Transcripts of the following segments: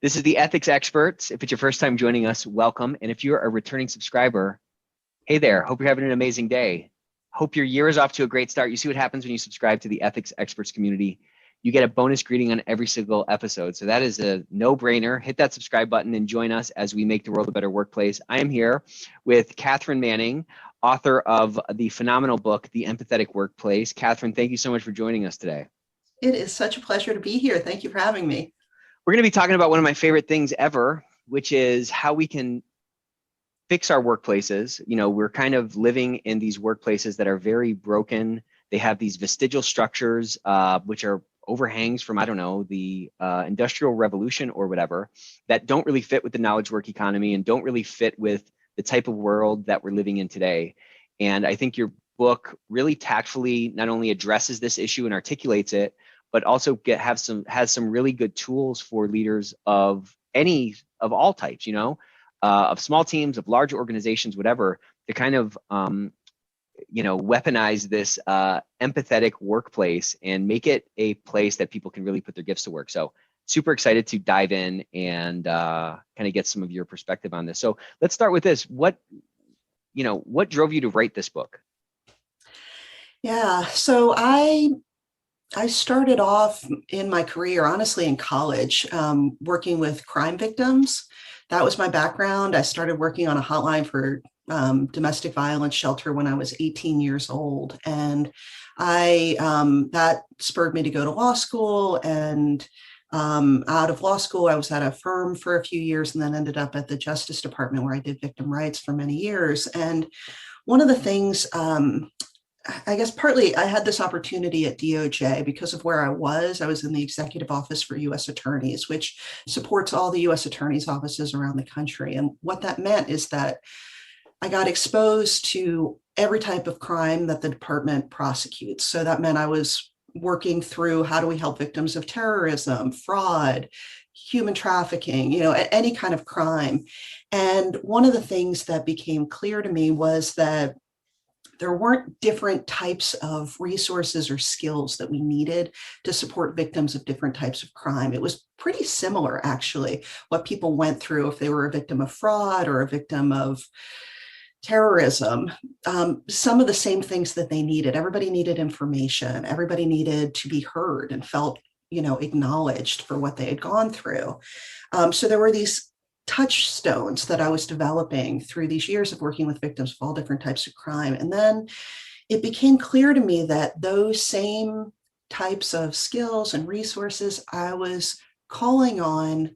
This is the Ethics Experts. If it's your first time joining us, welcome. And if you're a returning subscriber, hey there, hope you're having an amazing day. Hope your year is off to a great start. You see what happens when you subscribe to the Ethics Experts community. You get a bonus greeting on every single episode. So that is a no-brainer. Hit that subscribe button and join us as we make the world a better workplace. I am here with Katharine Manning, author of the phenomenal book, The Empathetic Workplace. Katharine, thank you so much for joining us today. It is such a pleasure to be here. Thank you for having me. We're going to be talking about one of my favorite things ever, which is how we can fix our workplaces. You know, we're kind of living in these workplaces that are very broken. They have these vestigial structures, which are overhangs from, I don't know, the Industrial Revolution or whatever, that don't really fit with the knowledge work economy and don't really fit with the type of world that we're living in today. And I think your book really tactfully not only addresses this issue and articulates it, but also has some really good tools for leaders of all types, of small teams, of large organizations, whatever, to kind of weaponize this empathetic workplace and make it a place that people can really put their gifts to work. So super excited to dive in and kind of get some of your perspective on this. So let's start with this. What drove you to write this book? Yeah, so I started off in my career, honestly, in college, working with crime victims. That was my background. I started working on a hotline for domestic violence shelter when I was 18 years old. And that spurred me to go to law school. And out of law school, I was at a firm for a few years and then ended up at the Justice Department where I did victim rights for many years. And one of the things, I guess partly I had this opportunity at DOJ because of where I was in the executive office for U.S. attorneys, which supports all the U.S. attorneys' offices around the country. And what that meant is that I got exposed to every type of crime that the department prosecutes. So that meant I was working through how do we help victims of terrorism, fraud, human trafficking, any kind of crime. And one of the things that became clear to me was that there weren't different types of resources or skills that we needed to support victims of different types of crime. It was pretty similar, actually, what people went through if they were a victim of fraud or a victim of terrorism. Some of the same things that they needed. Everybody needed information. Everybody needed to be heard and felt, acknowledged for what they had gone through. So there were these touchstones that I was developing through these years of working with victims of all different types of crime. And then it became clear to me that those same types of skills and resources I was calling on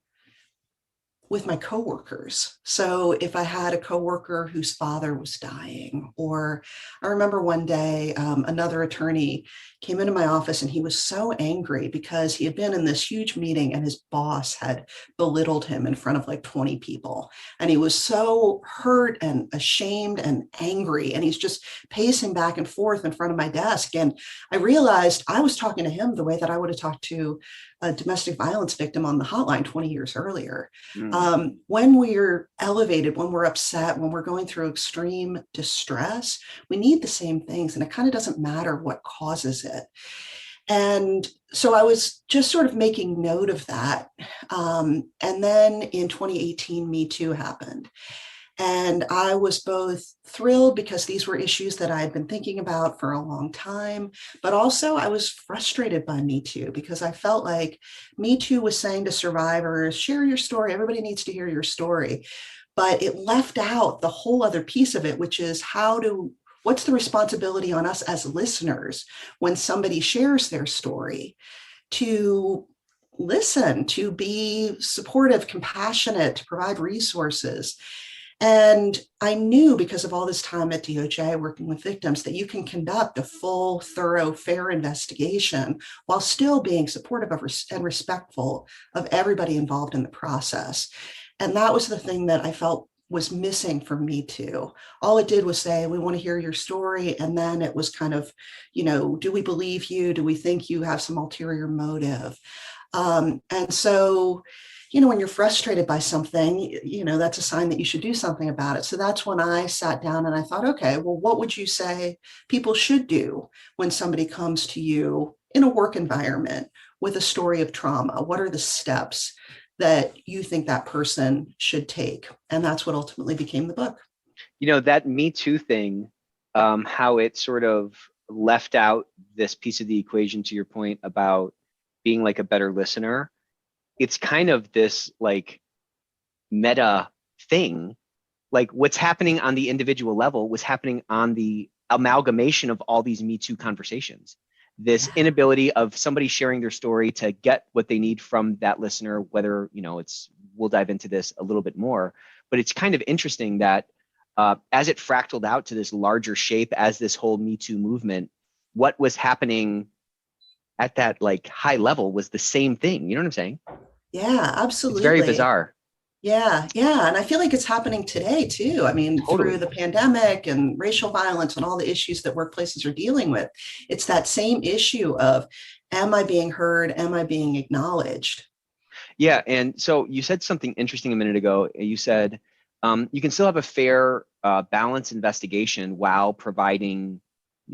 with my coworkers. So if I had a coworker whose father was dying, or I remember one day another attorney came into my office and he was so angry because he had been in this huge meeting and his boss had belittled him in front of like 20 people. And he was so hurt and ashamed and angry. And he's just pacing back and forth in front of my desk. And I realized I was talking to him the way that I would have talked to a domestic violence victim on the hotline 20 years earlier. When we're elevated, when we're upset, when we're going through extreme distress, we need the same things, and it kind of doesn't matter what causes it. And so I was just sort of making note of that. And then in 2018, Me Too happened. And I was both thrilled because these were issues that I had been thinking about for a long time, but also I was frustrated by Me Too because I felt like Me Too was saying to survivors, share your story, everybody needs to hear your story. But it left out the whole other piece of it, which is what's the responsibility on us as listeners when somebody shares their story to listen, to be supportive, compassionate, to provide resources. And I knew because of all this time at DOJ working with victims that you can conduct a full, thorough, fair investigation while still being supportive of and respectful of everybody involved in the process. And that was the thing that I felt was missing for Me Too. All it did was say, we want to hear your story. And then it was kind of, do we believe you? Do we think you have some ulterior motive? And so, when you're frustrated by something, that's a sign that you should do something about it. So that's when I sat down and I thought, okay, well, what would you say people should do when somebody comes to you in a work environment with a story of trauma? What are the steps that you think that person should take. And that's what ultimately became the book. That Me Too thing, how it sort of left out this piece of the equation, to your point about being like a better listener. It's kind of this like meta thing, like what's happening on the individual level was happening on the amalgamation of all these Me Too conversations. This inability of somebody sharing their story to get what they need from that listener, whether, we'll dive into this a little bit more, but it's kind of interesting that as it fractaled out to this larger shape, as this whole Me Too movement, what was happening at that like high level was the same thing. You know what I'm saying? Yeah, absolutely. It's very bizarre. Yeah. And I feel like it's happening today too. I mean, Totally. through the pandemic and racial violence and all the issues that workplaces are dealing with, it's that same issue of, am I being heard? Am I being acknowledged? Yeah. And so you said something interesting a minute ago. You said you can still have a fair, balanced investigation while providing,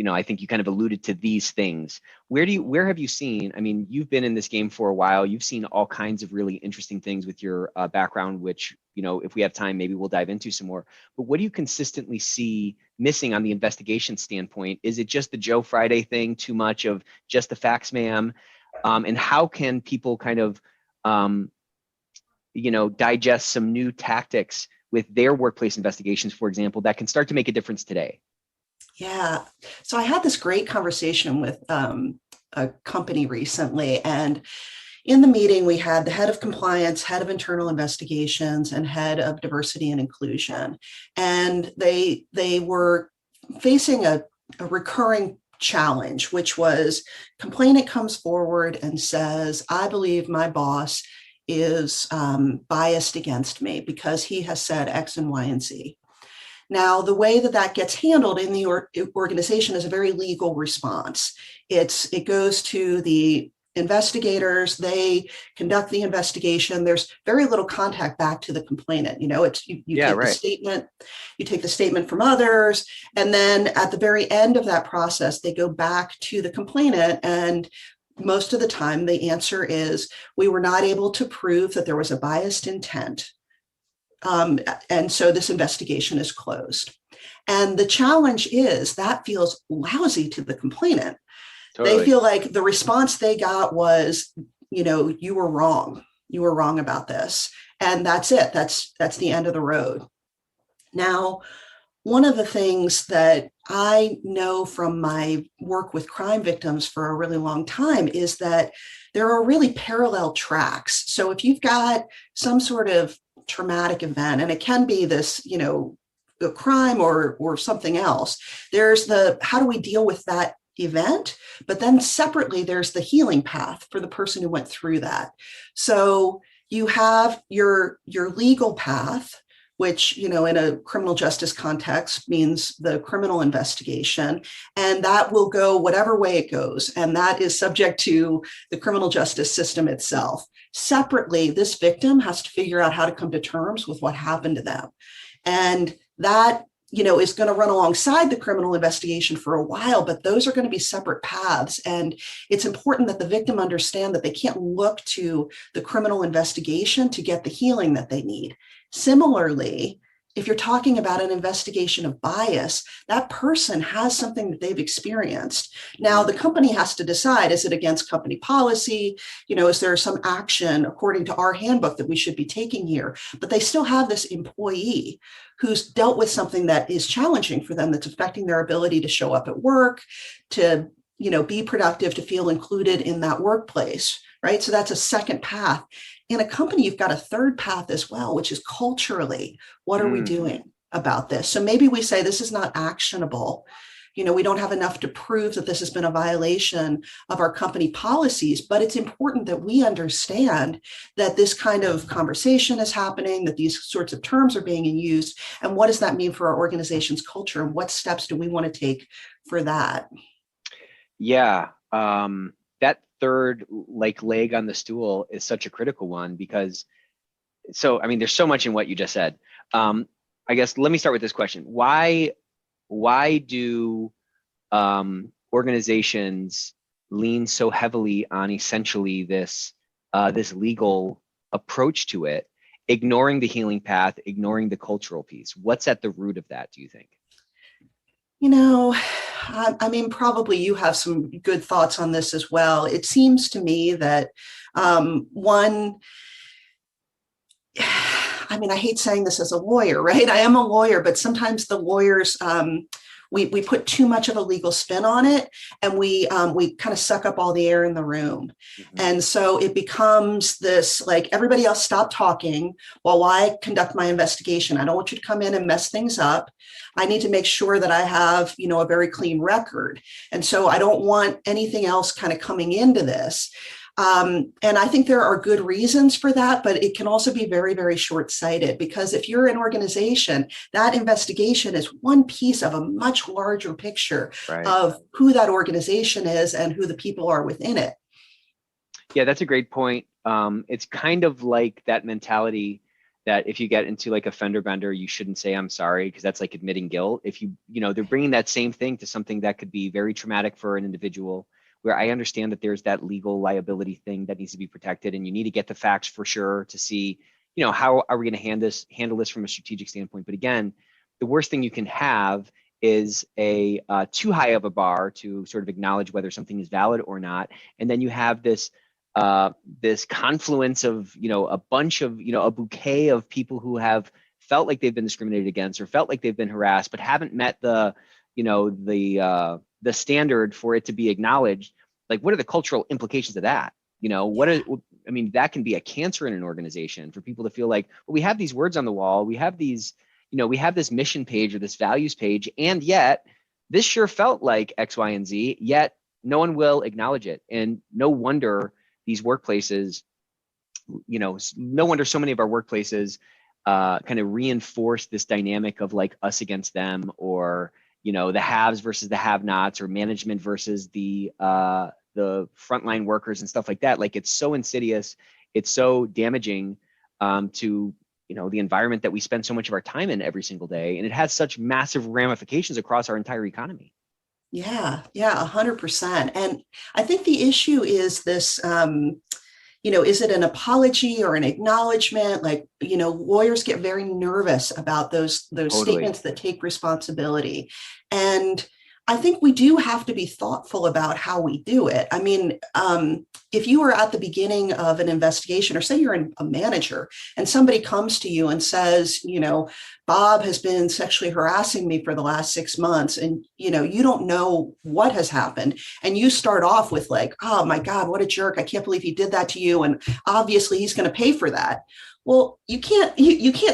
I think you kind of alluded to these things. Where have you seen, I mean, you've been in this game for a while, you've seen all kinds of really interesting things with your background, which, if we have time, maybe we'll dive into some more. But what do you consistently see missing on the investigation standpoint? Is it just the Joe Friday thing, too much of just the facts, ma'am? And how can people kind of, digest some new tactics with their workplace investigations, for example, that can start to make a difference today? Yeah. So I had this great conversation with a company recently, and in the meeting, we had the head of compliance, head of internal investigations, and head of diversity and inclusion. And they were facing a recurring challenge, which was complainant comes forward and says, I believe my boss is biased against me because he has said X and Y and Z. Now, the way that that gets handled in the organization is a very legal response. It goes to the investigators, they conduct the investigation. There's very little contact back to the complainant. It's you take the statement, you take the statement from others, and then at the very end of that process, they go back to the complainant, and most of the time the answer is, we were not able to prove that there was a biased intent. And so this investigation is closed. And the challenge is that feels lousy to the complainant. Totally. They feel like the response they got was, you were wrong. You were wrong about this. And that's it. That's the end of the road. Now, one of the things that I know from my work with crime victims for a really long time is that there are really parallel tracks. So if you've got some sort of traumatic event, and it can be this, a crime or something else, there's the, how do we deal with that event? But then separately, there's the healing path for the person who went through that. So you have your legal path, which, in a criminal justice context means the criminal investigation, and that will go whatever way it goes. And that is subject to the criminal justice system itself. Separately, this victim has to figure out how to come to terms with what happened to them. And that, is going to run alongside the criminal investigation for a while, but those are going to be separate paths. And it's important that the victim understand that they can't look to the criminal investigation to get the healing that they need. Similarly, if you're talking about an investigation of bias, that person has something that they've experienced. Now, the company has to decide, is it against company policy? Is there some action according to our handbook that we should be taking here? But they still have this employee who's dealt with something that is challenging for them, that's affecting their ability to show up at work, to be productive, to feel included in that workplace, right? So that's a second path. In a company, you've got a third path as well, which is culturally, what are we doing about this? So maybe we say this is not actionable. We don't have enough to prove that this has been a violation of our company policies, but it's important that we understand that this kind of conversation is happening, that these sorts of terms are being used, and what does that mean for our organization's culture, and what steps do we want to take for that? Yeah. That third leg on the stool is such a critical one because, there's so much in what you just said. I guess let me start with this question. Why do organizations lean so heavily on essentially this legal approach to it, ignoring the healing path, ignoring the cultural piece? What's at the root of that, do you think? You know, I mean, probably you have some good thoughts on this as well. It seems to me that one, I mean, I hate saying this as a lawyer, right? I am a lawyer, but sometimes the lawyers, we put too much of a legal spin on it, and we kind of suck up all the air in the room. Mm-hmm. And so it becomes this, like, everybody else stop talking while I conduct my investigation. I don't want you to come in and mess things up. I need to make sure that I have, a very clean record. And so I don't want anything else kind of coming into this. And I think there are good reasons for that, but it can also be very, very short-sighted, because if you're an organization, that investigation is one piece of a much larger picture of who that organization is and who the people are within it. Yeah, that's a great point. It's kind of like that mentality that if you get into like a fender bender, you shouldn't say I'm sorry, because that's like admitting guilt. If they're bringing that same thing to something that could be very traumatic for an individual, where I understand that there's that legal liability thing that needs to be protected, and you need to get the facts for sure to see, how are we going to handle this from a strategic standpoint. But again, the worst thing you can have is a too high of a bar to sort of acknowledge whether something is valid or not, and then you have this confluence of a bunch of a bouquet of people who have felt like they've been discriminated against or felt like they've been harassed, but haven't met the standard for it to be acknowledged. Like, what are the cultural implications of that? That can be a cancer in an organization, for people to feel like, well, we have these words on the wall, we have these, we have this mission page or this values page, and yet this sure felt like X, Y, and Z, yet no one will acknowledge it. And no wonder these workplaces, no wonder so many of our workplaces kind of reinforce this dynamic of like us against them, or the haves versus the have-nots, or management versus the frontline workers and stuff like that. Like, it's so insidious, it's so damaging to the environment that we spend so much of our time in every single day, and it has such massive ramifications across our entire economy. Yeah, 100%. And I think the issue is this. Is it an apology or an acknowledgement? Like, lawyers get very nervous about those totally. Statements that take responsibility. And I think we do have to be thoughtful about how we do it. I mean, if you are at the beginning of an investigation, or say you're a manager and somebody comes to you and says, Bob has been sexually harassing me for the last 6 months, and, you don't know what has happened. And you start off with like, oh my God, what a jerk. I can't believe he did that to you. And obviously he's going to pay for that. Well, you can't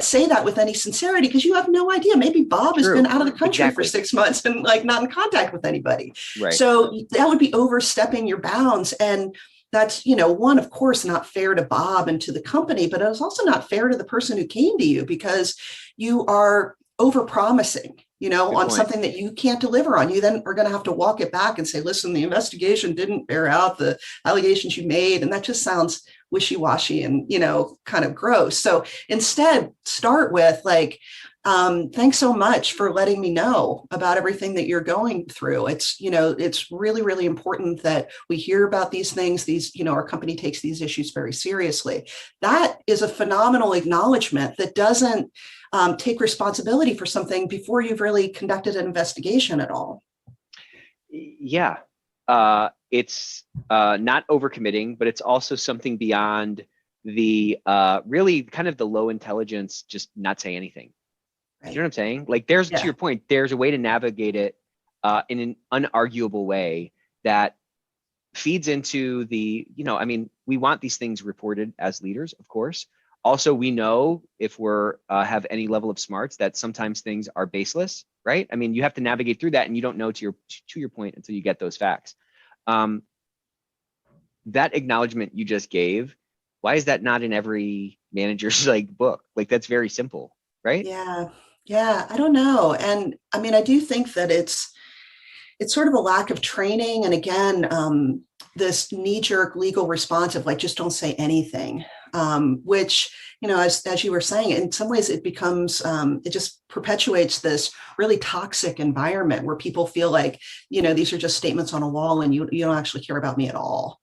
say that with any sincerity, because you have no idea. Maybe Bob has been out of the country for 6 months and like not in contact with anybody. Right. So that would be overstepping your bounds. And that's, one, of course, not fair to Bob and to the company, but it's also not fair to the person who came to you, because you are overpromising, on something that you can't deliver on. You then are going to have to walk it back and say, listen, the investigation didn't bear out the allegations you made. And that just sounds wishy-washy and, kind of gross. So instead, start with like, thanks so much for letting me know about everything that you're going through. It's really, really important that we hear about these things. Our company takes these issues very seriously. That is a phenomenal acknowledgement that doesn't take responsibility for something before you've really conducted an investigation at all. Yeah. It's not overcommitting, but it's also something beyond the really kind of the low intelligence, just not say anything. Right. You know what I'm saying? Like, to your point, there's a way to navigate it in an unarguable way that feeds into the, we want these things reported as leaders, of course. Also, we know, if we're have any level of smarts, that sometimes things are baseless, right? I mean, you have to navigate through that, and you don't know, to your point, until you get those facts. That acknowledgement you just gave, why is that not in every manager's book? Like, that's very simple, right? Yeah, I don't know. And I mean, I do think that it's sort of a lack of training. And again, this knee-jerk legal response of like, just don't say anything, which, as you were saying, in some ways it becomes, it just perpetuates this really toxic environment where people feel like, these are just statements on a wall, and you don't actually care about me at all.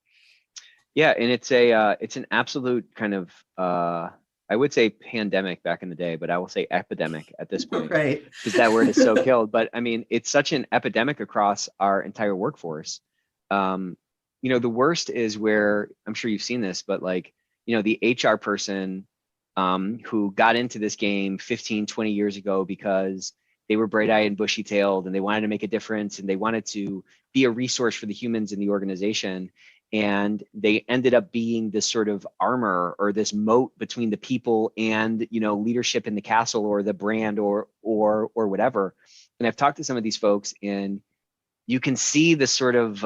Yeah, and it's an absolute kind of I would say pandemic back in the day, but I will say epidemic at this point Right. because that word is so killed. But I mean, it's such an epidemic across our entire workforce. The worst is where I'm sure you've seen this, but like, the HR person who got into this game 15, 20 years ago because they were bright-eyed and bushy-tailed and they wanted to make a difference and they wanted to be a resource for the humans in the organization. And they ended up being this sort of armor or this moat between the people and, leadership in the castle or the brand or whatever. And I've talked to some of these folks and you can see the sort of,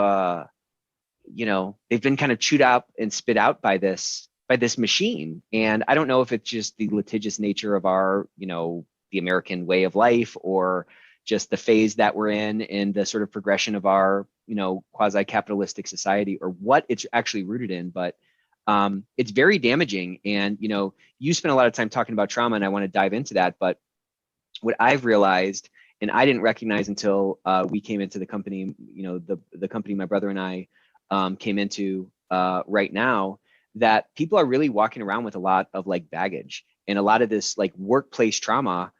they've been kind of chewed up and spit out by this machine. And I don't know if it's just the litigious nature of our, the American way of life, or just the phase that we're in and the sort of progression of our, quasi-capitalistic society, or what it's actually rooted in. But it's very damaging. And, you spent a lot of time talking about trauma, and I want to dive into that. But what I've realized, and I didn't recognize until we came into the company, the company my brother and I came into right now, that people are really walking around with a lot of like baggage and a lot of this like workplace trauma.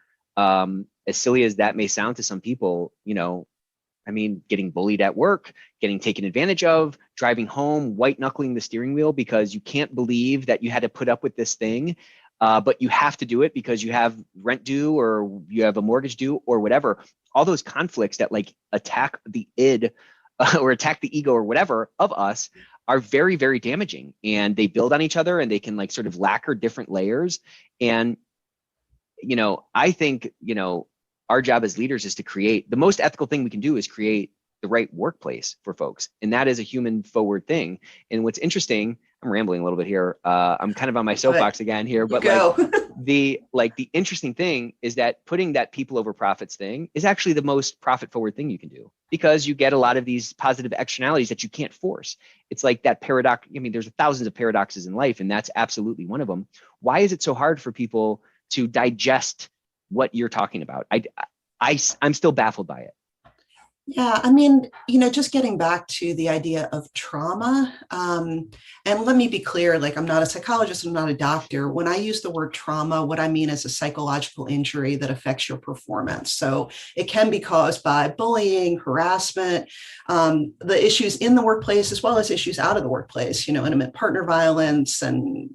As silly as that may sound to some people, getting bullied at work, getting taken advantage of, driving home, white knuckling the steering wheel because you can't believe that you had to put up with this thing, but you have to do it because you have rent due or you have a mortgage due or whatever. All those conflicts that like attack the id or attack the ego or whatever of us are very, very damaging, and they build on each other and they can like sort of lacquer different layers. And, I think, our job as leaders is to create the most ethical thing we can do is create the right workplace for folks. And that is a human forward thing. And what's interesting, I'm rambling a little bit here. I'm kind of on my soapbox again here, but the interesting thing is that putting that people over profits thing is actually the most profit forward thing you can do, because you get a lot of these positive externalities that you can't force. It's like that paradox. There's thousands of paradoxes in life, and that's absolutely one of them. Why is it so hard for people to digest what you're talking about? I'm still baffled by it. Yeah, just getting back to the idea of trauma, and let me be clear, like I'm not a psychologist, I'm not a doctor. When I use the word trauma, what I mean is a psychological injury that affects your performance. So it can be caused by bullying, harassment, the issues in the workplace, as well as issues out of the workplace, intimate partner violence and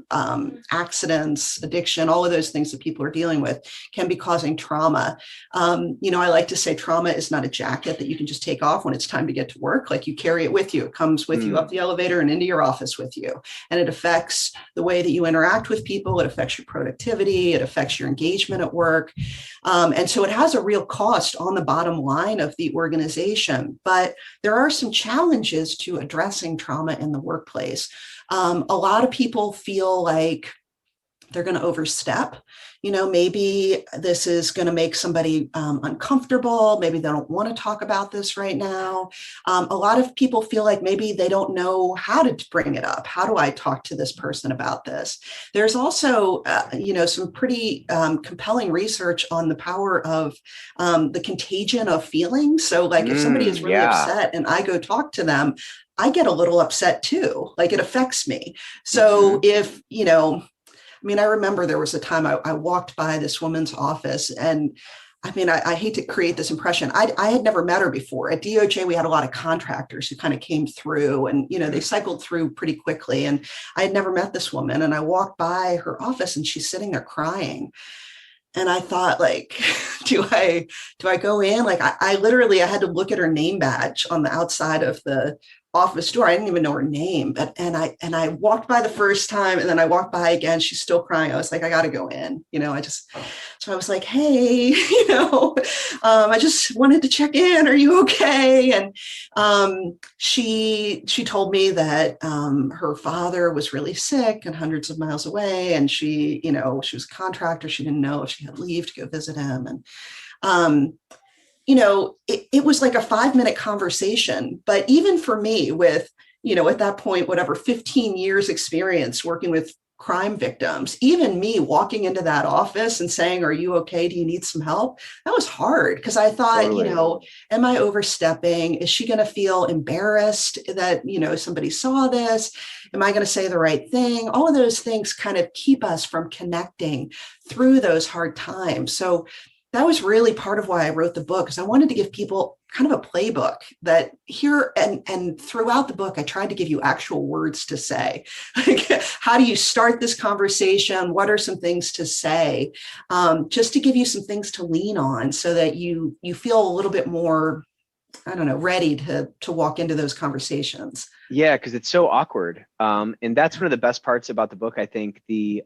accidents, addiction, all of those things that people are dealing with can be causing trauma. I like to say trauma is not a jacket that you can just take off when it's time to get to work. Like you carry it with you. It comes with you up the elevator and into your office with you. And it affects the way that you interact with people. It affects your productivity. It affects your engagement at work. And so it has a real cost on the bottom line of the organization. But there are some challenges to addressing trauma in the workplace. A lot of people feel like they're going to overstep. Maybe this is going to make somebody uncomfortable. Maybe they don't want to talk about this right now. A lot of people feel like maybe they don't know how to bring it up. How do I talk to this person about this? There's also, some pretty compelling research on the power of the contagion of feelings. So like if somebody is really upset and I go talk to them, I get a little upset too. Like it affects me. So if, I remember there was a time I walked by this woman's office, and I hate to create this impression. I had never met her before. At DOJ, we had a lot of contractors who kind of came through and, they cycled through pretty quickly. And I had never met this woman. And I walked by her office and she's sitting there crying. And I thought, like, do I go in? Like, I literally had to look at her name badge on the outside of the office door. I didn't even know her name, and I walked by the first time, and then I walked by again. She's still crying. I was like, I got to go in. So I was like, hey, I just wanted to check in. Are you okay? And she told me that her father was really sick and hundreds of miles away, and she was a contractor. She didn't know if she had leave to go visit him, and it was like a 5-minute conversation. But even for me with, at that point, whatever, 15 years experience working with crime victims. Even me walking into that office and saying, "Are you okay? Do you need some help?" That was hard because I thought, Totally. am I overstepping? Is she going to feel embarrassed that, somebody saw this? Am I going to say the right thing? All of those things kind of keep us from connecting through those hard times. So that was really part of why I wrote the book, because I wanted to give people kind of a playbook that here and throughout the book, I tried to give you actual words to say. Like, how do you start this conversation? What are some things to say? Just to give you some things to lean on so that you feel a little bit more, I don't know, ready to walk into those conversations. Yeah, because it's so awkward. And that's one of the best parts about the book, I think, the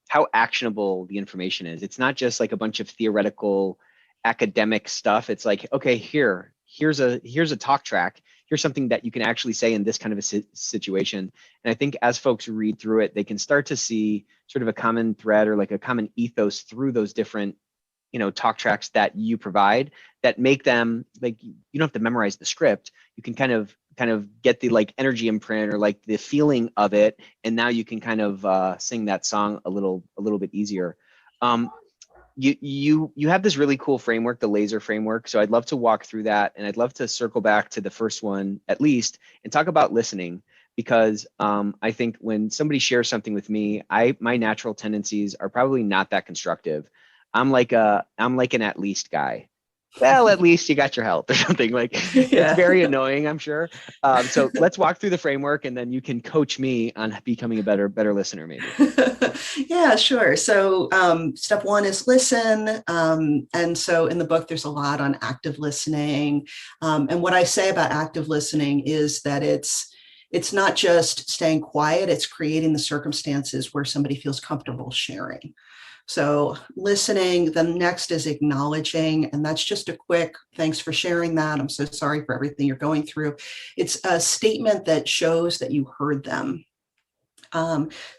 how actionable the information is. It's not just like a bunch of theoretical academic stuff. It's like, okay, here's a talk track. Here's something that you can actually say in this kind of a situation. And I think as folks read through it, they can start to see sort of a common thread or like a common ethos through those different talk tracks that you provide that make them like, you don't have to memorize the script. You can kind of get the like energy imprint or like the feeling of it. And now you can kind of sing that song a little bit easier. You have this really cool framework, the laser framework. So I'd love to walk through that. And I'd love to circle back to the first one at least and talk about listening, because I think when somebody shares something with me, my natural tendencies are probably not that constructive. I'm like an at least guy. Well, at least you got your health or something. Like, it's very annoying, I'm sure. So let's walk through the framework and then you can coach me on becoming a better listener, maybe. Yeah, sure. So step one is listen. And so in the book, there's a lot on active listening. And what I say about active listening is that it's not just staying quiet, it's creating the circumstances where somebody feels comfortable sharing. So listening, the next is acknowledging, and that's just a quick, "Thanks for sharing that. I'm so sorry for everything you're going through." It's a statement that shows that you heard them.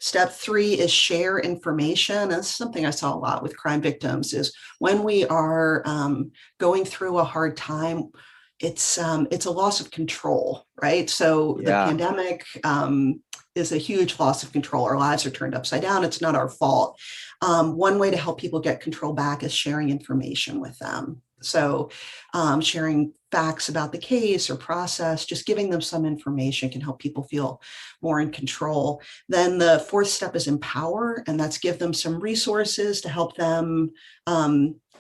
Step three is share information. That's something I saw a lot with crime victims, is when we are going through a hard time, it's a loss of control, right? So the pandemic is a huge loss of control. Our lives are turned upside down. It's not our fault. One way to help people get control back is sharing information with them. So sharing facts about the case or process, just giving them some information can help people feel more in control. Then the fourth step is empower, and that's give them some resources to help them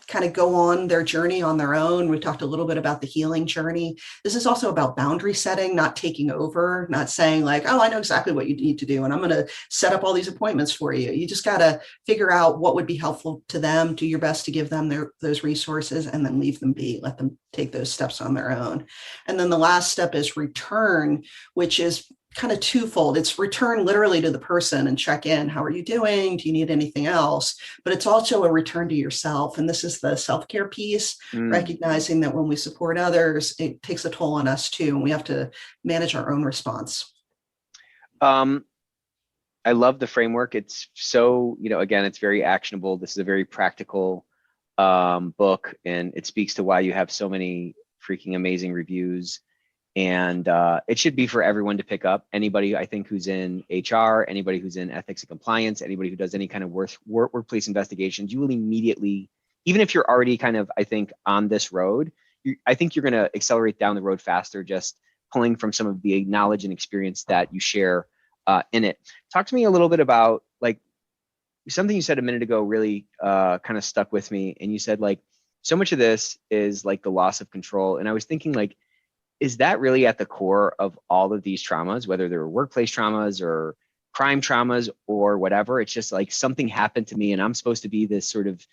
kind of go on their journey on their own. We talked a little bit about the healing journey. This is also about boundary setting, not taking over, not saying like, "Oh, I know exactly what you need to do, and I'm going to set up all these appointments for you." You just got to figure out what would be helpful to them, do your best to give them those resources, and then leave them be, let them take those steps on their own. And then the last step is return, which is kind of twofold. It's return literally to the person and check in. How are you doing? Do you need anything else? But it's also a return to yourself. And this is the self-care piece, recognizing that when we support others, it takes a toll on us too. And we have to manage our own response. I love the framework. It's so, again, it's very actionable. This is a very practical book, and it speaks to why you have so many freaking amazing reviews. And it should be for everyone to pick up. Anybody, I think, who's in HR, anybody who's in ethics and compliance, anybody who does any kind of workplace investigations, you will immediately, even if you're already kind of, I think, on this road, I think you're going to accelerate down the road faster, just pulling from some of the knowledge and experience that you share in it. Talk to me a little bit about, like, something you said a minute ago really kind of stuck with me. And you said, like, so much of this is like the loss of control. And I was thinking, like, is that really at the core of all of these traumas, whether they're workplace traumas or crime traumas or whatever? It's just like something happened to me and I'm supposed to be this sort of,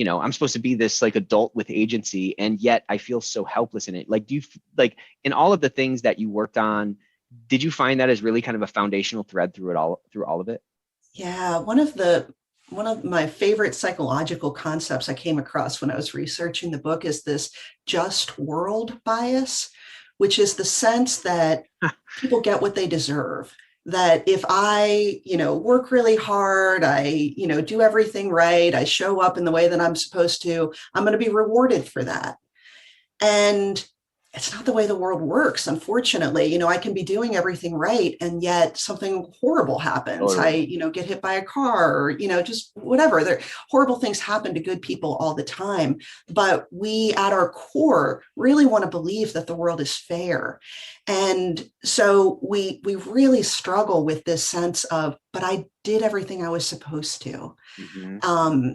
I'm supposed to be this like adult with agency, and yet I feel so helpless in it. Like, do you, like, in all of the things that you worked on, did you find that as really kind of a foundational thread through all of it? Yeah, one of my favorite psychological concepts I came across when I was researching the book is this just world bias, which is the sense that people get what they deserve. That if I, work really hard, I, do everything right, I show up in the way that I'm supposed to, I'm going to be rewarded for that. And it's not the way the world works, unfortunately. I can be doing everything right, and yet something horrible happens. I, Totally. get hit by a car, or, just whatever. Horrible things happen to good people all the time. But we, at our core, really want to believe that the world is fair. And so we really struggle with this sense of, but I did everything I was supposed to. Hmm.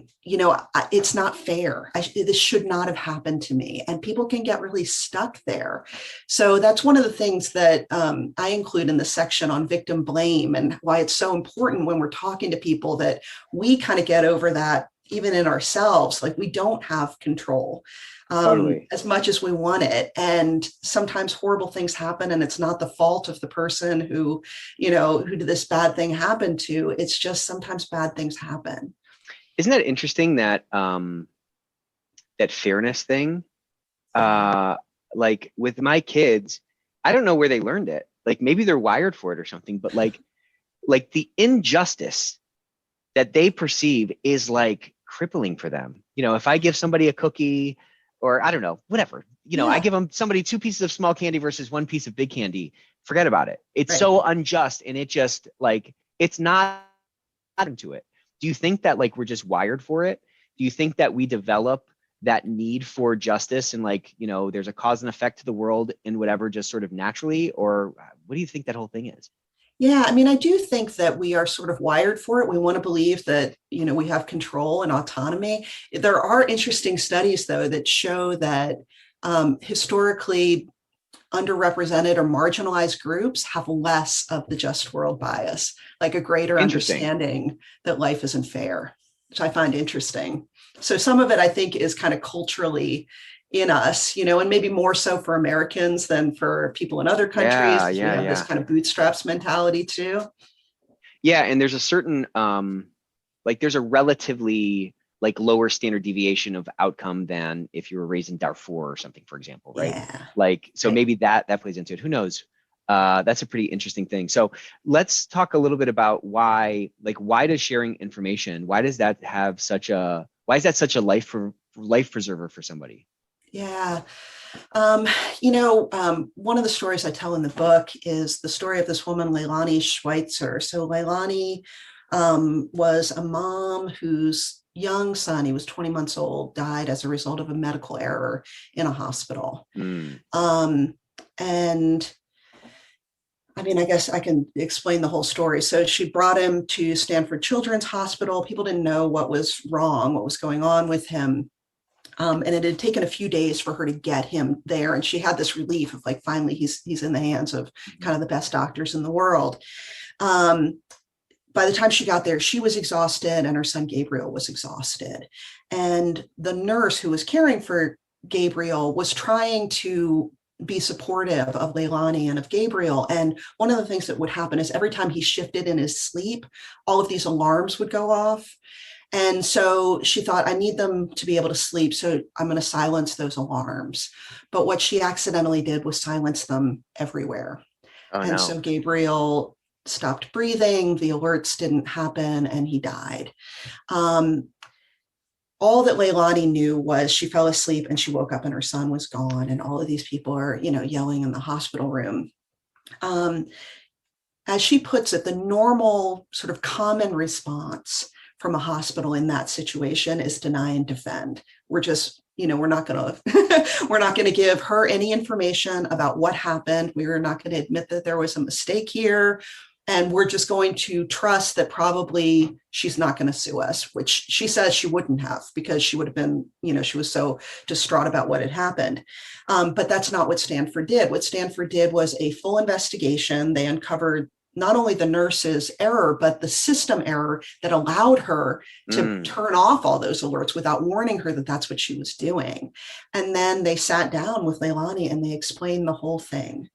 It's not fair. This should not have happened to me. And people can get really stuck there. So that's one of the things that I include in the section on victim blame, and why it's so important when we're talking to people that we kind of get over that, even in ourselves. Like, we don't have control Totally. as much as we want it. And sometimes horrible things happen, and it's not the fault of the person who did this bad thing happen to. It's just sometimes bad things happen. Isn't that interesting, that that fairness thing? Like with my kids, I don't know where they learned it. Like maybe they're wired for it or something, but like the injustice that they perceive is like crippling for them. If I give somebody a cookie, or I don't know, whatever, I Yeah, give them somebody 2 pieces of small candy versus 1 piece of big candy, forget about it. It's right. so unjust, and it just like, it's not into it. Do you think that like we're just wired for it? Do you think that we develop that need for justice, and like, there's a cause and effect to the world and whatever, just sort of naturally? Or what do you think that whole thing is? Yeah, I mean, I do think that we are sort of wired for it. We want to believe that, we have control and autonomy. There are interesting studies, though, that show that historically underrepresented or marginalized groups have less of the just world bias, like a greater Interesting. understanding that life isn't fair, which I find interesting. So some of it, I think, is kind of culturally in us, and maybe more so for Americans than for people in other countries, Yeah, because we yeah, have this yeah. kind of bootstraps mentality too. Yeah, and there's a certain like there's a relatively like lower standard deviation of outcome than if you were raised in Darfur or something, for example, right? Yeah, Like, so right. maybe that plays into it. Who knows? That's a pretty interesting thing. So let's talk a little bit about why does sharing information, why is that such a life preserver for somebody? Yeah. One of the stories I tell in the book is the story of this woman, Leilani Schweitzer. So Leilani was a mom whose young son, he was 20 months old, died as a result of a medical error in a hospital. Mm, Um, and I mean, I guess I can explain the whole story. So she brought him to Stanford Children's Hospital. People didn't know what was wrong, what was going on with him. And it had taken a few days for her to get him there. And she had this relief of like, finally, he's in the hands of kind mhm. of the best doctors in the world. Um, by the time she got there, she was exhausted and her son Gabriel was exhausted. And the nurse who was caring for Gabriel was trying to be supportive of Leilani and of Gabriel. And one of the things that would happen is every time he shifted in his sleep, all of these alarms would go off. And so she thought, I need them to be able to sleep, so I'm going to silence those alarms. But what she accidentally did was silence them everywhere. Oh And no. so Gabriel stopped breathing, the alerts didn't happen, and he died. Um, all that Leilani knew was she fell asleep and she woke up and her son was gone. And all of these people are, yelling in the hospital room. Um, as she puts it, the normal sort of common response from a hospital in that situation is deny and defend. We're just, we're not going to we're not going to give her any information about what happened. We're not going to admit that there was a mistake here. And we're just going to trust that probably she's not going to sue us, which she says she wouldn't have, because she would have been, she was so distraught about what had happened. But that's not what Stanford did. What Stanford did was a full investigation. They uncovered not only the nurse's error, but the system error that allowed her to Mm. turn off all those alerts without warning her that that's what she was doing. And then they sat down with Leilani and they explained the whole thing.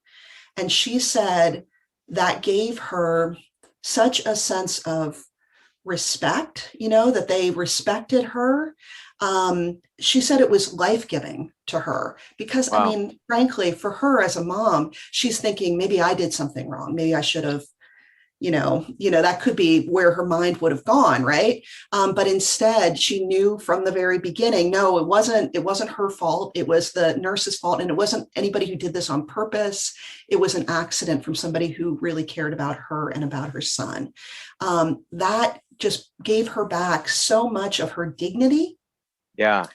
And she said that gave her such a sense of respect, that they respected her. She said it was life-giving to her because, I Wow. mean, frankly, for her as a mom, she's thinking, maybe I did something wrong. Maybe I should have, that could be where her mind would have gone, right? But instead, she knew from the very beginning, no, it wasn't her fault. It was the nurse's fault, and it wasn't anybody who did this on purpose. It was an accident from somebody who really cared about her and about her son. That just gave her back so much of her dignity. Yeah.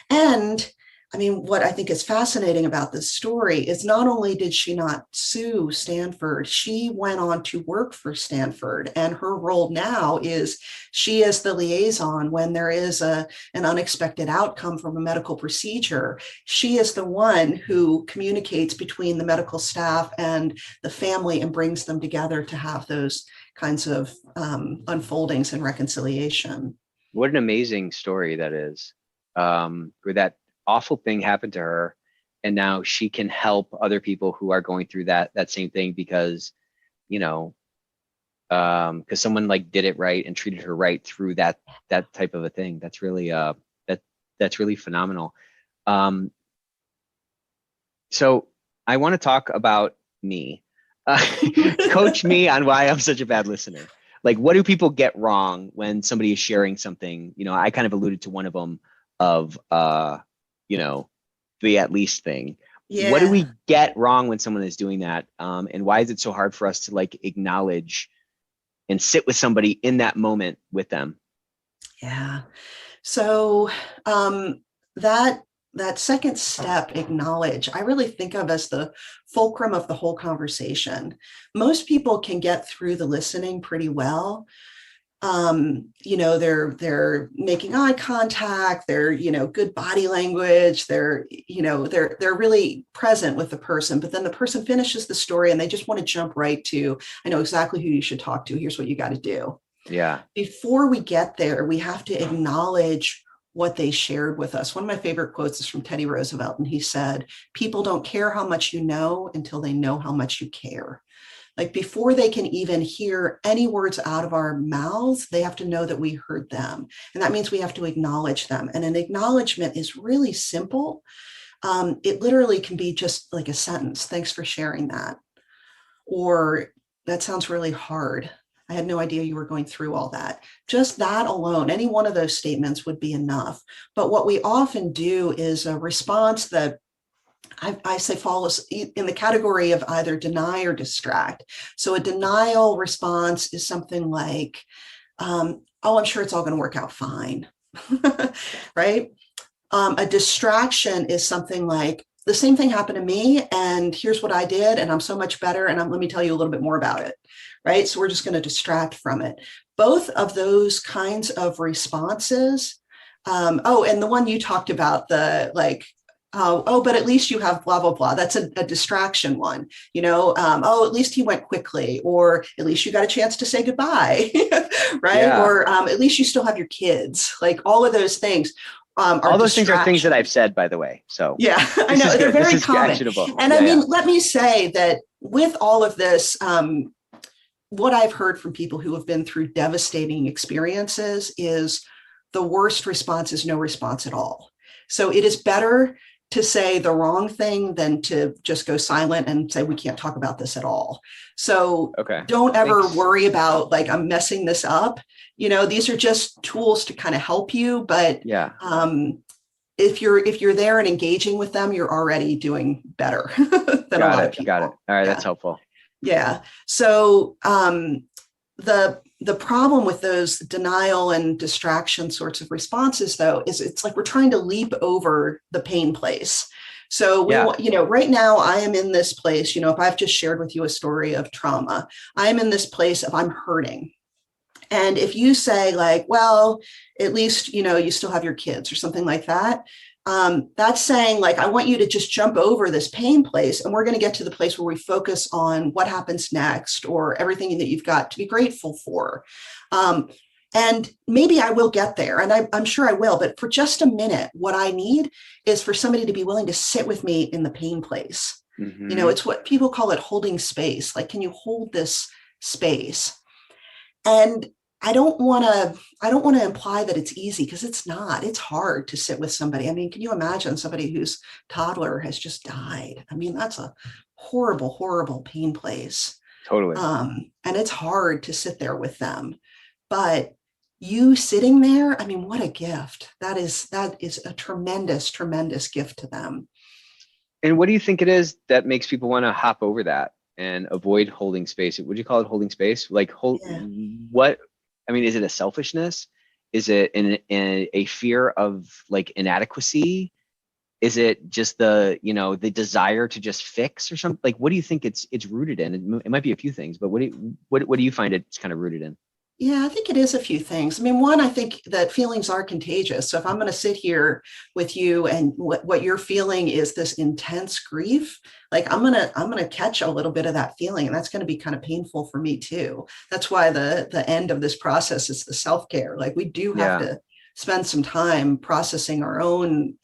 And I mean, what I think is fascinating about this story is not only did she not sue Stanford, she went on to work for Stanford. And her role now is she is the liaison when there is an unexpected outcome from a medical procedure. She is the one who communicates between the medical staff and the family and brings them together to have those kinds of unfoldings and reconciliation. What an amazing story that is. Where that awful thing happened to her, and now she can help other people who are going through that same thing because someone like did it right and treated her right through that type of a thing. That's really that's really phenomenal. So I want to talk about me. Coach me on why I'm such a bad listener. Like, what do people get wrong when somebody is sharing something? I kind of alluded to one of them of the at least thing. Yeah. What do we get wrong when someone is doing that? And why is it so hard for us to like acknowledge and sit with somebody in that moment with them? Yeah. So that second step, acknowledge, I really think of as the fulcrum of the whole conversation. Most people can get through the listening pretty well. They're making eye contact, they're, good body language, they're really present with the person, but then the person finishes the story and they just want to jump right to, I know exactly who you should talk to. Here's what you got to do. Yeah. Before we get there, we have to acknowledge what they shared with us. One of my favorite quotes is from Teddy Roosevelt, and he said, "People don't care how much you know until they know how much you care." Like, before they can even hear any words out of our mouths, they have to know that we heard them. And that means we have to acknowledge them. And an acknowledgement is really simple. It literally can be just like a sentence. "Thanks for sharing that." Or, "That sounds really hard. I had no idea you were going through all that." Just that alone, any one of those statements would be enough. But what we often do is a response that I say falls in the category of either deny or distract. So a denial response is something like, "Oh, I'm sure it's all going to work out fine." Right? A distraction is something like, "The same thing happened to me, and here's what I did, and I'm so much better, and let me tell you a little bit more about it." Right? So we're just going to distract from it. Both of those kinds of responses. And the one you talked about, the like, but at least you have blah, blah, blah. That's a distraction one, at least he went quickly, or at least you got a chance to say goodbye, right? Yeah. Or at least you still have your kids. Like, all of those things. All those things are things that I've said, by the way. So yeah, I know they're very common. Actionable. And I mean, let me say that with all of this, what I've heard from people who have been through devastating experiences is the worst response is no response at all. So it is better to say the wrong thing than to just go silent and say, "We can't talk about this at all." So don't ever worry about like, "I'm messing this up." These are just tools to kind of help you. But if you're there and engaging with them, you're already doing better than a lot of people. Got it. All right. That's helpful. Yeah. So the problem with those denial and distraction sorts of responses, though, is it's like we're trying to leap over the pain place. So right now I am in this place, if I've just shared with you a story of trauma, I am in this place of I'm hurting. And if you say like, "Well, at least, you still have your kids," or something like that, that's saying like, I want you to just jump over this pain place, and we're going to get to the place where we focus on what happens next, or everything that you've got to be grateful for. And maybe I will get there, and I'm sure I will, but for just a minute, what I need is for somebody to be willing to sit with me in the pain place. Mm-hmm. It's what people call it holding space. Like, can you hold this space? And I don't want to imply that it's easy, because it's not. It's hard to sit with somebody. I mean, can you imagine somebody whose toddler has just died? I mean, that's a horrible, horrible pain place. Totally. And it's hard to sit there with them. But you sitting there, I mean, what a gift. That is a tremendous, tremendous gift to them. And what do you think it is that makes people want to hop over that and avoid holding space? Would you call it holding space? Like Yeah. what, I mean, is it a selfishness? Is it a fear of like inadequacy? Is it just the desire to just fix or something? Like, what do you think it's rooted in? It might be a few things, but what do you find it's kind of rooted in? Yeah, I think it is a few things. I mean, one, I think that feelings are contagious. So if I'm going to sit here with you and what you're feeling is this intense grief, like I'm gonna catch a little bit of that feeling, and that's going to be kind of painful for me too. That's why the end of this process is the self-care. Like we do have to spend some time processing our own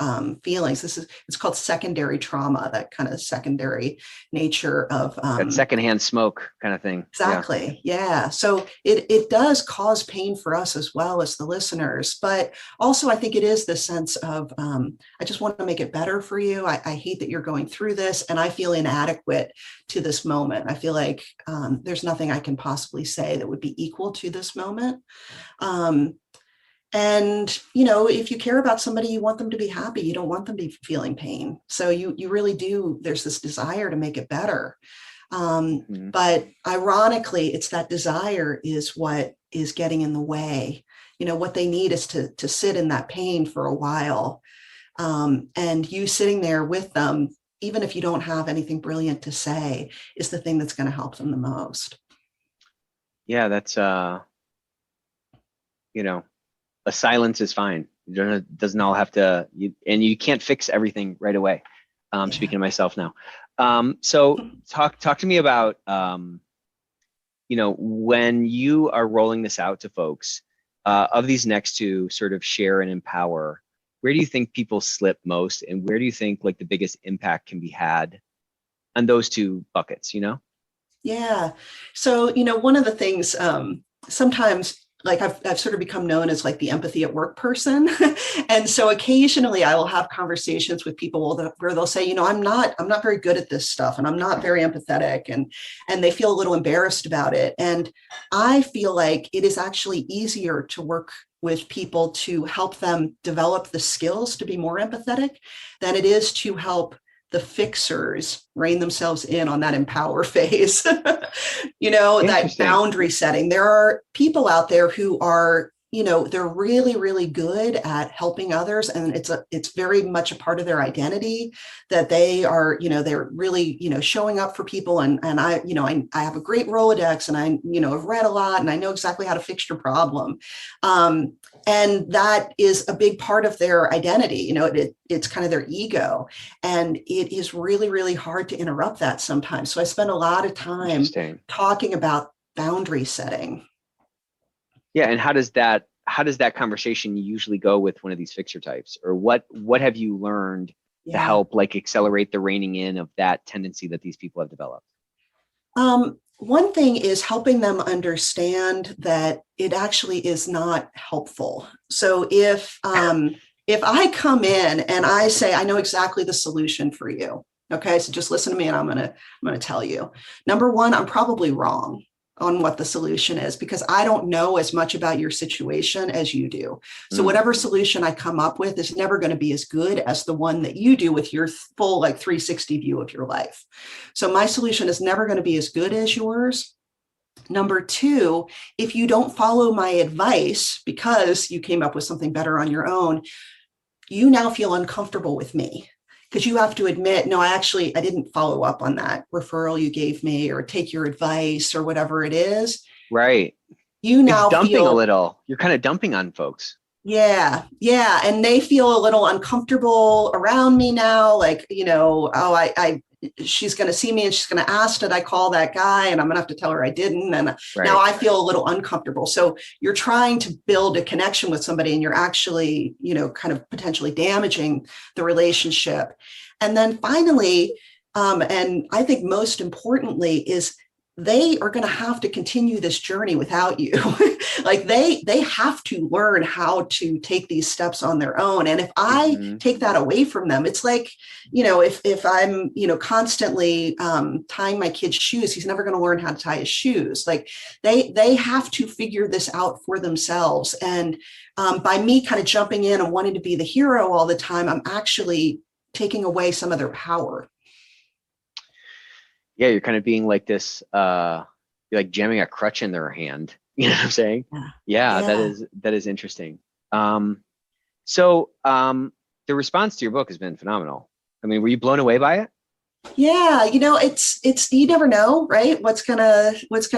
feelings. It's called secondary trauma, that kind of secondary nature of That secondhand smoke kind of thing. Exactly. Yeah. So it does cause pain for us as well as the listeners, but also I think it is this sense of I just want to make it better for you. I hate that you're going through this, and I feel inadequate to this moment. I feel like there's nothing I can possibly say that would be equal to this moment. And, if you care about somebody, you want them to be happy. You don't want them to be feeling pain. So you really do. There's this desire to make it better. But ironically, it's that desire is what is getting in the way. What they need is to sit in that pain for a while. And you sitting there with them, even if you don't have anything brilliant to say, is the thing that's going to help them the most. Yeah, that's, a silence is fine. It doesn't all have to, and you can't fix everything right away. Speaking to myself now. So talk to me about, when you are rolling this out to folks, of these next two, sort of share and empower, where do you think people slip most, and where do you think like the biggest impact can be had on those two buckets, Yeah. So, one of the things, sometimes like I've sort of become known as like the empathy at work person. And so occasionally I will have conversations with people where they'll say, I'm not very good at this stuff, and I'm not very empathetic, and they feel a little embarrassed about it. And I feel like it is actually easier to work with people to help them develop the skills to be more empathetic than it is to help the fixers rein themselves in on that empower phase. That boundary setting. There are people out there who are, they're really, really good at helping others. And it's very much a part of their identity that they are, they're really, showing up for people. And I have a great Rolodex, and I've read a lot, and I know exactly how to fix your problem. And that is a big part of their identity. It's kind of their ego. And it is really, really hard to interrupt that sometimes. So I spend a lot of time talking about boundary setting. Yeah. And how does that conversation usually go with one of these fixer types? Or what have you learned to help like accelerate the reining in of that tendency that these people have developed? One thing is helping them understand that it actually is not helpful. So if I come in and I say, I know exactly the solution for you. Okay, so just listen to me, and I'm gonna tell you. Number one, I'm probably wrong on what the solution is, because I don't know as much about your situation as you do. So whatever solution I come up with is never going to be as good as the one that you do with your full 360 view of your life. So my solution is never going to be as good as yours. Number two, if you don't follow my advice because you came up with something better on your own, you now feel uncomfortable with me. Because you have to admit, no, I didn't follow up on that referral you gave me, or take your advice, or whatever it is. Right. You now it's dumping feel a little. You're kind of dumping on folks. Yeah. And they feel a little uncomfortable around me now. Like, she's going to see me and she's going to ask, did I call that guy? And I'm going to have to tell her I didn't. And now I feel a little uncomfortable. So you're trying to build a connection with somebody, and you're actually, kind of potentially damaging the relationship. And then finally, and I think most importantly, is they are going to have to continue this journey without you. Like they have to learn how to take these steps on their own. And if I take that away from them, it's like, if I'm, constantly tying my kid's shoes, he's never going to learn how to tie his shoes. Like they have to figure this out for themselves. And by me kind of jumping in and wanting to be the hero all the time, I'm actually taking away some of their power. Yeah, you're kind of being like this, you're like jamming a crutch in their hand. You know what I'm saying? Yeah. That is interesting. So the response to your book has been phenomenal. I mean, were you blown away by it? Yeah, it's you never know, right? What's gonna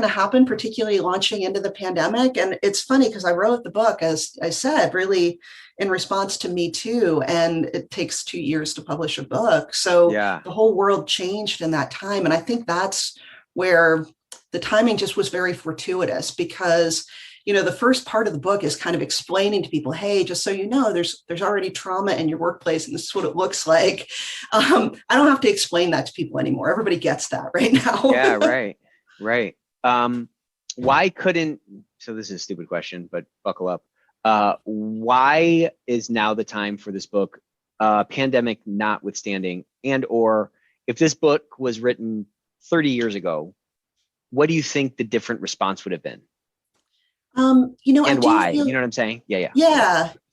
happen, particularly launching into the pandemic. And it's funny because I wrote the book, as I said, really in response to Me Too, and it takes 2 years to publish a book. So the whole world changed in that time. And I think that's where the timing just was very fortuitous, because the first part of the book is kind of explaining to people, hey, just so you know, there's already trauma in your workplace, and this is what it looks like. I don't have to explain that to people anymore. Everybody gets that right now. Yeah, right. Why couldn't, so this is a stupid question, but buckle up. Why is now the time for this book, pandemic notwithstanding, and or if this book was written 30 years ago, what do you think the different response would have been? And why? You know what I'm saying? Yeah.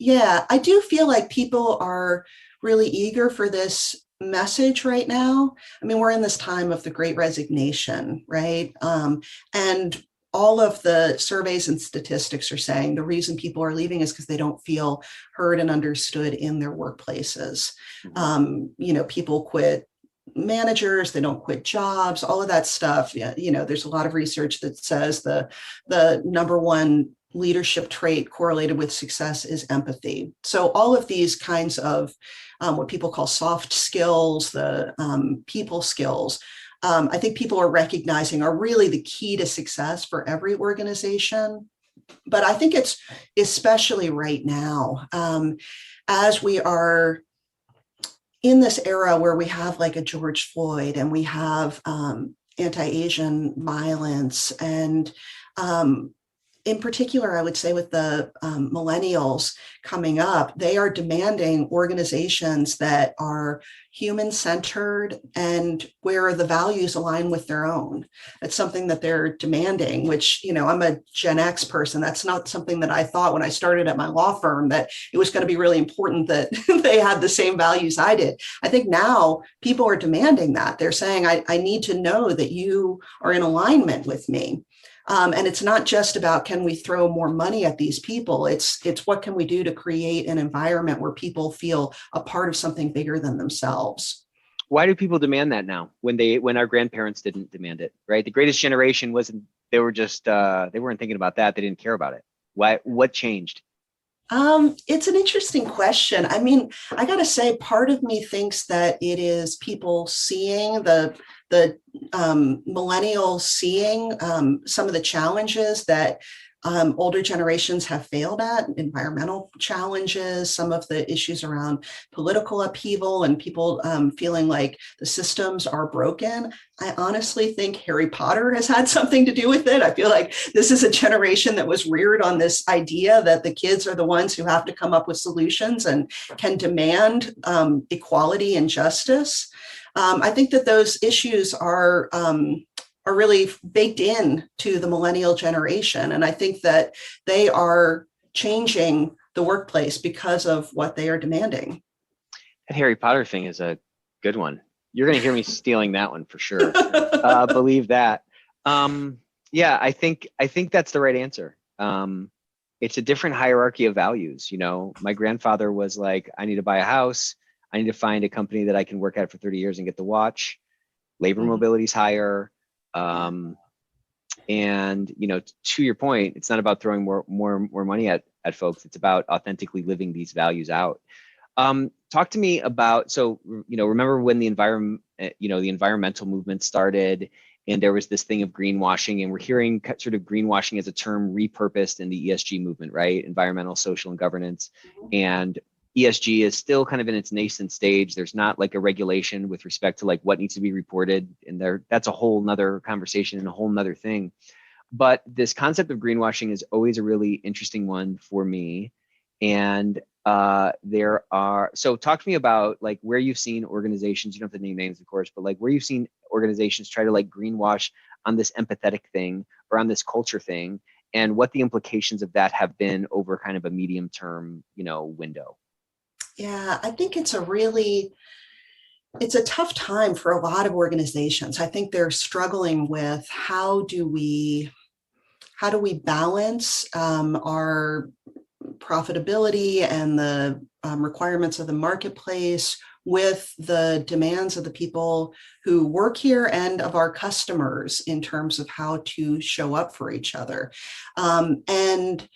I do feel like people are really eager for this message right now. I mean, we're in this time of the Great Resignation, right? And all of the surveys and statistics are saying the reason people are leaving is because they don't feel heard and understood in their workplaces. People quit managers, they don't quit jobs, all of that stuff. There's a lot of research that says the number one leadership trait correlated with success is empathy. So all of these kinds of what people call soft skills, the people skills, I think people are recognizing are really the key to success for every organization. But I think it's especially right now, as we are in this era where we have like a George Floyd, and we have anti-Asian violence, and in particular, I would say with the millennials coming up, they are demanding organizations that are human-centered and where the values align with their own. It's something that they're demanding, which, I'm a Gen X person. That's not something that I thought when I started at my law firm, that it was going to be really important that they had the same values I did. I think now people are demanding that. They're saying, I need to know that you are in alignment with me. And it's not just about, can we throw more money at these people? It's what can we do to create an environment where people feel a part of something bigger than themselves? Why do people demand that now when our grandparents didn't demand it, right? The greatest generation they were just, they weren't thinking about that. They didn't care about it. What changed? It's an interesting question. I mean, I got to say, part of me thinks that it is people seeing the millennials seeing some of the challenges that older generations have failed at, environmental challenges, some of the issues around political upheaval, and people feeling like the systems are broken. I honestly think Harry Potter has had something to do with it. I feel like this is a generation that was reared on this idea that the kids are the ones who have to come up with solutions and can demand equality and justice. I think that those issues are really baked in to the millennial generation. And I think that they are changing the workplace because of what they are demanding. That Harry Potter thing is a good one. You're going to hear me stealing that one for sure. Believe that. Yeah, I think that's the right answer. It's a different hierarchy of values. My grandfather was like, I need to buy a house. I need to find a company that I can work at for 30 years and get the watch. Labor mobility is higher. And to your point, it's not about throwing more money at folks. It's about authentically living these values out. Talk to me about, remember when the environmental movement started, and there was this thing of greenwashing, and we're hearing sort of greenwashing as a term repurposed in the ESG movement, right? Environmental, social, and governance. And ESG is still kind of in its nascent stage. There's not like a regulation with respect to like what needs to be reported, and that's a whole nother conversation and a whole nother thing. But this concept of greenwashing is always a really interesting one for me. And so talk to me about like where you've seen organizations, you don't have to name names, of course, but like where you've seen organizations try to like greenwash on this empathetic thing or on this culture thing, and what the implications of that have been over kind of a medium term, window. Yeah, I think it's a tough time for a lot of organizations. I think they're struggling with how do we balance our profitability and the requirements of the marketplace with the demands of the people who work here and of our customers in terms of how to show up for each other. And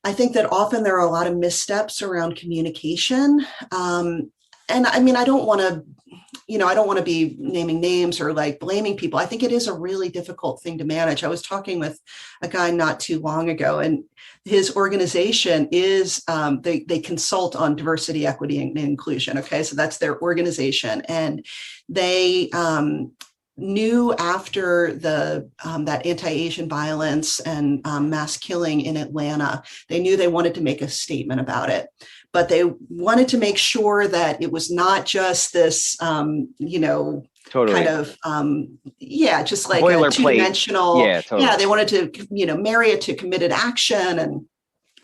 I think that often there are a lot of missteps around communication. And I mean, I don't want to be naming names or like blaming people. I think it is a really difficult thing to manage. I was talking with a guy not too long ago, and his organization is, they consult on diversity, equity, and inclusion. Okay, so that's their organization. And they knew after that anti-Asian violence and mass killing in Atlanta, they knew they wanted to make a statement about it. But they wanted to make sure that it was not just this, Totally. kind of, just like boilerplate. A two-dimensional. Yeah, totally. Yeah, they wanted to, marry it to committed action and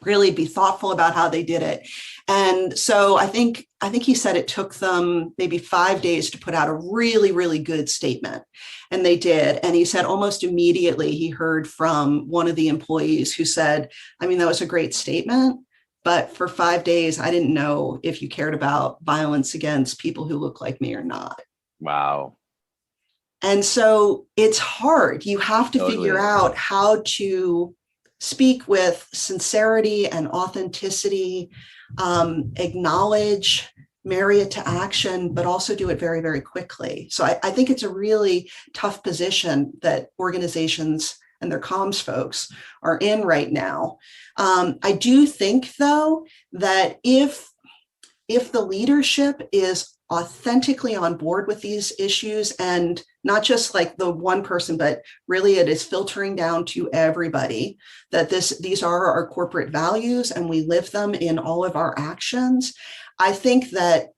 really be thoughtful about how they did it. And so I think he said it took them maybe 5 days to put out a really, really good statement. And they did. And he said almost immediately he heard from one of the employees who said, I mean, that was a great statement, but for 5 days, I didn't know if you cared about violence against people who look like me or not. Wow. And so it's hard. You have to Totally. figure out how to speak with sincerity and authenticity, acknowledge, marry it to action, but also do it very, very quickly. So I think it's a really tough position that organizations and their comms folks are in right now. I do think, though, that if the leadership is authentically on board with these issues, and not just like the one person, but really it is filtering down to everybody, that these are our corporate values and we live them in all of our actions. I think that,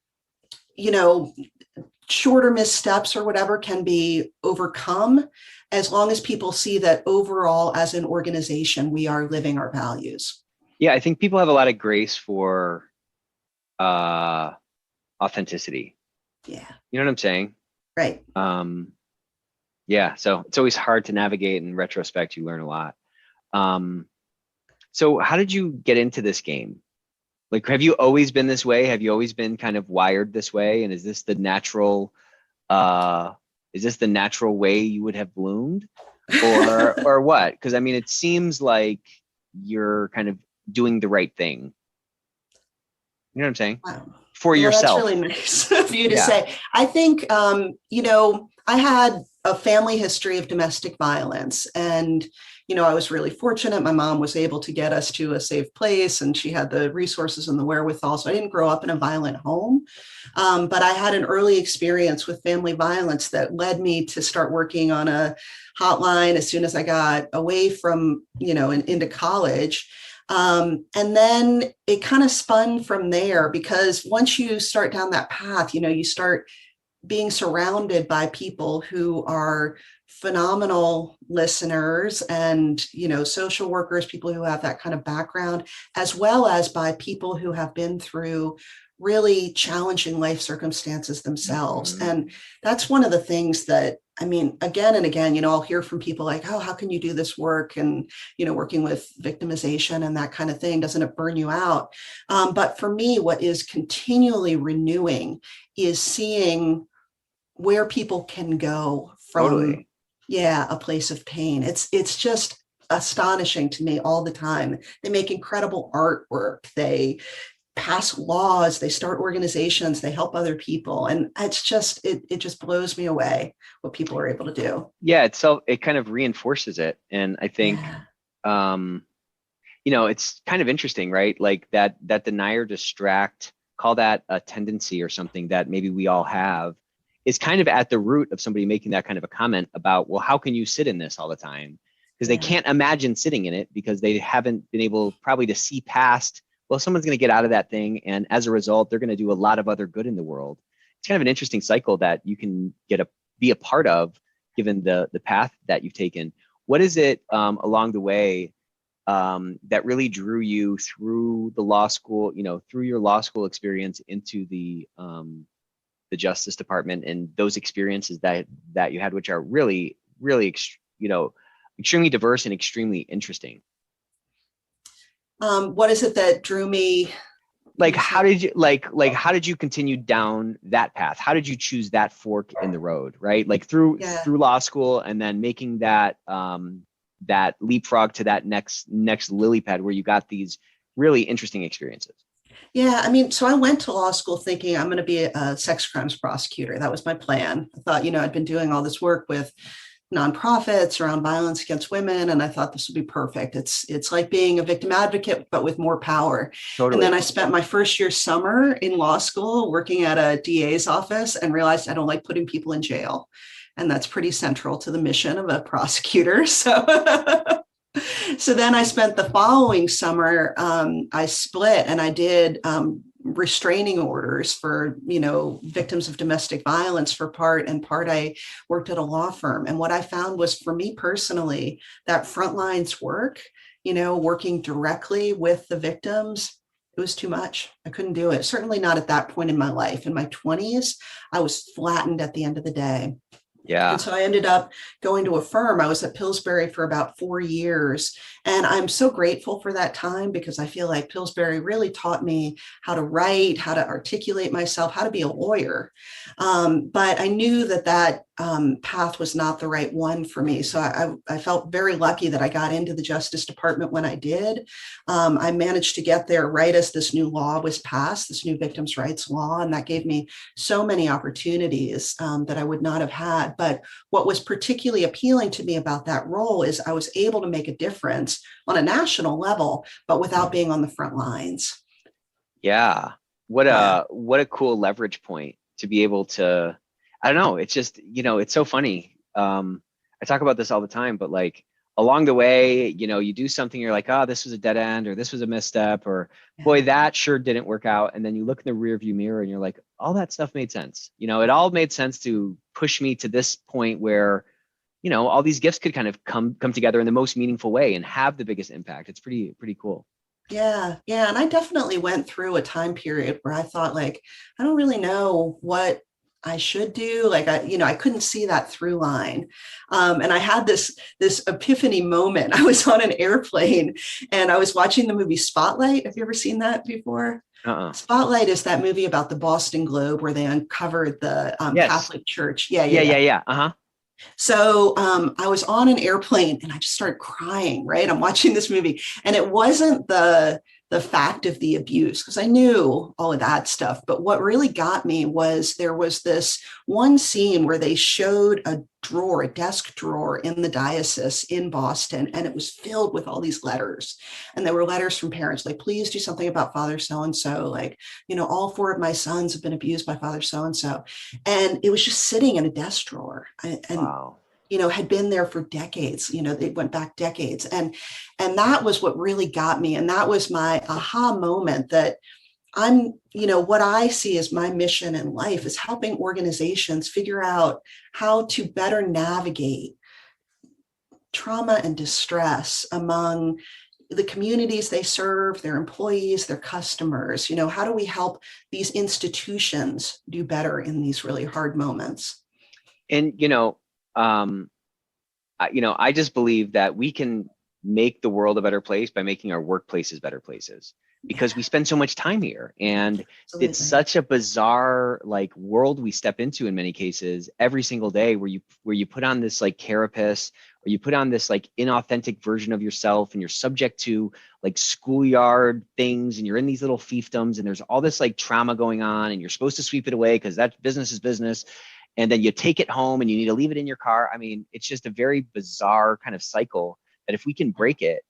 shorter missteps or whatever can be overcome as long as people see that overall as an organization, we are living our values. Yeah, I think people have a lot of grace for authenticity. Yeah. You know what I'm saying? Right. Yeah. So it's always hard to navigate. In retrospect, you learn a lot. So how did you get into this game? Like, have you always been this way? Have you always been kind of wired this way? And is this the natural way you would have bloomed, or what? Because I mean, it seems like you're kind of doing the right thing. You know what I'm saying? Wow. For yourself. That's really nice of you to say. I think, I had a family history of domestic violence, and, I was really fortunate. My mom was able to get us to a safe place, and she had the resources and the wherewithal. So I didn't grow up in a violent home, but I had an early experience with family violence that led me to start working on a hotline as soon as I got away from, into college. And then it kind of spun from there, because once you start down that path, you start being surrounded by people who are phenomenal listeners and, social workers, people who have that kind of background, as well as by people who have been through really challenging life circumstances themselves. Mm-hmm. And that's one of the things that, I mean, again and again, I'll hear from people like, oh, how can you do this work? And, working with victimization and that kind of thing, doesn't it burn you out? But for me, what is continually renewing is seeing where people can go from, totally. A place of pain. It's just astonishing to me all the time. They make incredible artwork. They pass laws, they start organizations, they help other people. And it's just, it just blows me away what people are able to do. Yeah, it kind of reinforces it. And I think, it's kind of interesting, right? Like that deny or distract, call that a tendency or something that maybe we all have, is kind of at the root of somebody making that kind of a comment about, well, how can you sit in this all the time? Because they Yeah. can't imagine sitting in it because they haven't been able probably to see past, well, someone's going to get out of that thing. And as a result, they're going to do a lot of other good in the world. It's kind of an interesting cycle that you can be a part of, given the path that you've taken. What is it along the way that really drew you through the law school, through your law school experience into the Justice Department, and those experiences that you had, which are really, really, extremely diverse and extremely interesting? What is it that drew me? Like, how did you continue down that path? How did you choose that fork in the road, right? Like through law school, and then making that that leapfrog to that next lily pad where you got these really interesting experiences. Yeah, I mean, so I went to law school thinking I'm going to be a sex crimes prosecutor. That was my plan. I thought, I'd been doing all this work with nonprofits around violence against women, and I thought this would be perfect. It's like being a victim advocate, but with more power. Totally. And then I spent my first year summer in law school working at a DA's office and realized I don't like putting people in jail. And that's pretty central to the mission of a prosecutor. So so then I spent the following summer, I split and I did restraining orders for, victims of domestic violence for part, and part I worked at a law firm. And what I found was, for me personally, that frontlines work, working directly with the victims, it was too much. I couldn't do it. Certainly not at that point in my life. In my 20s, I was flattened at the end of the day. Yeah. And so I ended up going to a firm. I was at Pillsbury for about 4 years. And I'm so grateful for that time, because I feel like Pillsbury really taught me how to write, how to articulate myself, how to be a lawyer. But I knew that path was not the right one for me. So I felt very lucky that I got into the Justice Department when I did. I managed to get there right as this new law was passed, this new victims' rights law. And that gave me so many opportunities that I would not have had. But what was particularly appealing to me about that role is I was able to make a difference on a national level, but without being on the front lines. Yeah. What a cool leverage point to be able to, I don't know. It's just, it's so funny. I talk about this all the time, but like along the way, you do something, you're like, oh, this was a dead end, or this was a misstep, or boy, that sure didn't work out. And then you look in the rear view mirror and you're like, all that stuff made sense. It all made sense to push me to this point where, all these gifts could kind of come together in the most meaningful way and have the biggest impact. It's pretty cool. Yeah. And I definitely went through a time period where I thought, like, I don't really know what I should do. Like, I couldn't see that through line. And I had this epiphany moment. I was on an airplane and I was watching the movie Spotlight. Have you ever seen that before? Spotlight is that movie about the Boston Globe where they uncovered the Yes. Catholic Church. Yeah. Uh-huh. So I was on an airplane and I just started crying, right? I'm watching this movie, and it wasn't the fact of the abuse, because I knew all of that stuff. But what really got me was there was this one scene where they showed a desk drawer in the diocese in Boston, and it was filled with all these letters. And there were letters from parents like, please do something about Father so-and-so. Like, all 4 of my sons have been abused by Father so-and-so. And it was just sitting in a desk drawer. And wow. Had been there for decades. They went back decades. And that was what really got me. And that was my aha moment, that what I see as my mission in life is helping organizations figure out how to better navigate trauma and distress among the communities they serve, their employees, their customers. How do we help these institutions do better in these really hard moments? And, I just believe that we can make the world a better place by making our workplaces better places, because we spend so much time here, and Absolutely. It's such a bizarre world we step into in many cases every single day, where you put on this carapace, or you put on this inauthentic version of yourself, and you're subject to schoolyard things, and you're in these little fiefdoms, and there's all this trauma going on, and you're supposed to sweep it away because that business is business. And then you take it home and you need to leave it in your car. I mean, it's just a very bizarre kind of cycle that if we can break it,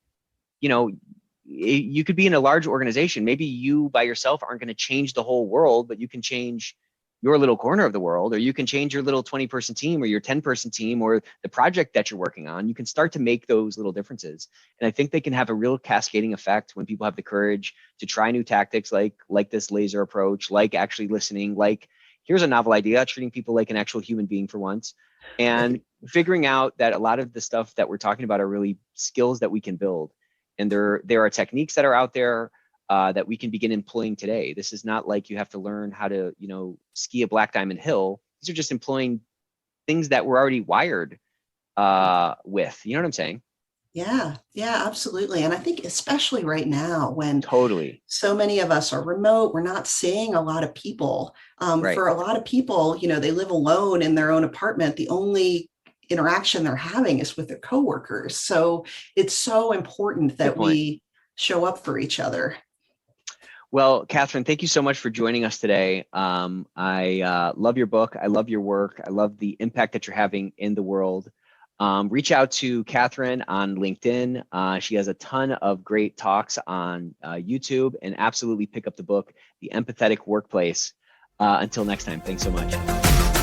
you could be in a large organization. Maybe you by yourself aren't going to change the whole world, but you can change your little corner of the world, or you can change your little 20-person team or your 10-person team or the project that you're working on. You can start to make those little differences. And I think they can have a real cascading effect when people have the courage to try new tactics like this laser approach, like actually listening, like here's a novel idea, treating people like an actual human being for once, and figuring out that a lot of the stuff that we're talking about are really skills that we can build. And there are techniques that are out there that we can begin employing today. This is not like you have to learn how to, ski a black diamond hill. These are just employing things that we're already wired with. You know what I'm saying? Yeah, absolutely. And I think especially right now when Totally. so many of us are remote, we're not seeing a lot of people. Right. For a lot of people, they live alone in their own apartment. The only interaction they're having is with their coworkers. So it's so important that we show up for each other. Well, Katharine, thank you so much for joining us today. I love your book. I love your work. I love the impact that you're having in the world. Reach out to Katharine on LinkedIn. She has a ton of great talks on YouTube, and absolutely pick up the book, The Empathetic Workplace. Until next time, thanks so much.